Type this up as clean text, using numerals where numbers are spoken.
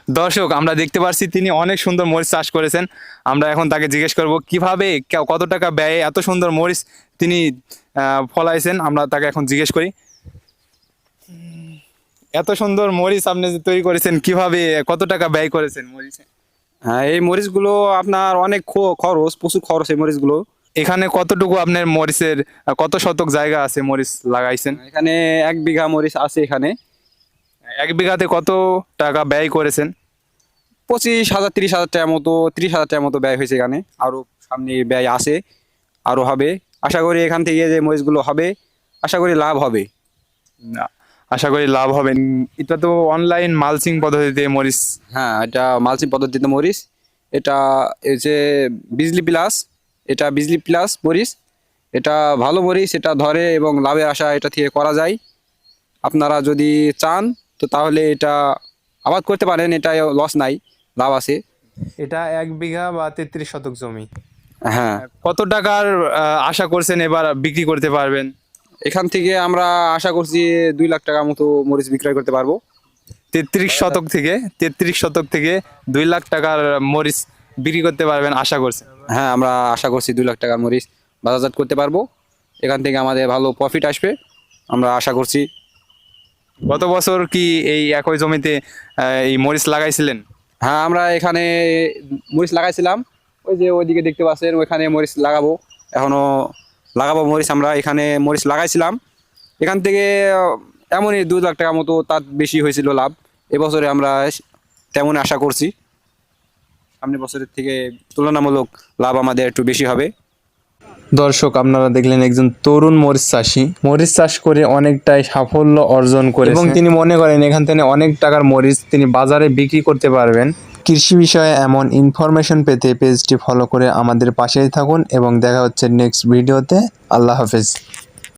দর্শক আমরা দেখতে পাচ্ছি তিনি অনেক সুন্দর মরিচ চাষ করেছেন। আমরা এখন তাকে জিজ্ঞেস করব কিভাবে কত টাকা ব্যয়ে এত সুন্দর মরিচ তিনি ফলাইছেন। আমরা তাকে এখন জিজ্ঞেস করি, এত সুন্দর মরিচ আপনি যে তৈরি করেছেন কিভাবে কত টাকা ব্যয় করেছেন মরিচে? হ্যাঁ, এই মরিচগুলো আপনার অনেক খরচ, প্রচুর খরচ এই মরিচগুলো। এখানে কতটুকু আপনার মরিচের কত শতক জায়গা আছে মরিচ লাগাইছেন? এখানে 1 বিঘা মরিচ আছে। এখানে 1 বিঘাতে কত টাকা ব্যয় করেছেন? 25,000 30,000 টাকার মতো, 30,000 টাকার মতো ব্যয় হয়েছে। এখানে আরো সামনে ব্যয় আছে, আরো হবে। আশা করি এখান থেকে যে মরিচগুলো হবে, আশা করি লাভ হবে। না, আশা করি লাভ হবে। এটা তো অনলাইন মালচিং পদ্ধতিতে মরিচ। হ্যাঁ, এটা মালচিং পদ্ধতিতে মরিচ। এটা এই যে বিজলি প্লাস, এটা বিজলি প্লাস মরিচ। এটা ভালো মরিচ, এটা ধরে এবং লাভের আশা এটা থেকে করা যায়। আপনারা যদি চান তো তাহলে এটা আবাদ করতে পারেন, এটা লস নাই, লাভ আছে। এটা 1 বিঘা বা 33 শতক জমি। হ্যাঁ, কত টাকার আশা করছেন এবার বিক্রি করতে পারবেন? এখান থেকে আমরা আশা করছি 2 লাখ টাকার মতো মরিচ বিক্রয় করতে পারবো। 33 শতক থেকে 2 লাখ টাকার মরিচ বিক্রি করতে পারবেন আশা করছেন? হ্যাঁ, আমরা আশা করছি 2 লাখ টাকার মরিচ বাজারজাত করতে পারবো। এখান থেকে আমাদের ভালো প্রফিট আসবে, আমরা আশা করছি। গত বছর কি এই একই জমিতে এই মরিচ লাগাইছিলেন? হ্যাঁ, আমরা এখানে মরিচ লাগাইছিলাম। ওই যে ওইদিকে দেখতে পাচ্ছেন, ওইখানে মরিচ লাগাবো। এখনো লাগাবো মরিচ। আমরা এখানে মরিচ লাগাইছিলাম। এখান থেকে এমনই 2 লাখ টাকার মতো, তার বেশি হয়েছিল লাভ। এবছরে আমরা তেমন আশা করছি, সামনের বছরের থেকে তুলনামূলক লাভ আমাদের একটু বেশি হবে। দর্শক আপনারা দেখলেন একজন তরুণ মরিচ চাষি মরিচ চাষ করে অনেকটাই সাফল্য অর্জন করে এবং তিনি মনে করেন এখান থেকে অনেক টাকার মরিচ তিনি বাজারে বিক্রি করতে পারবেন। কৃষি বিষয়ে এমন ইনফরমেশন পেতে পেজটি ফলো করে আমাদের পাশেই থাকুন এবং দেখা হচ্ছে নেক্সট ভিডিওতে। আল্লাহ হাফেজ।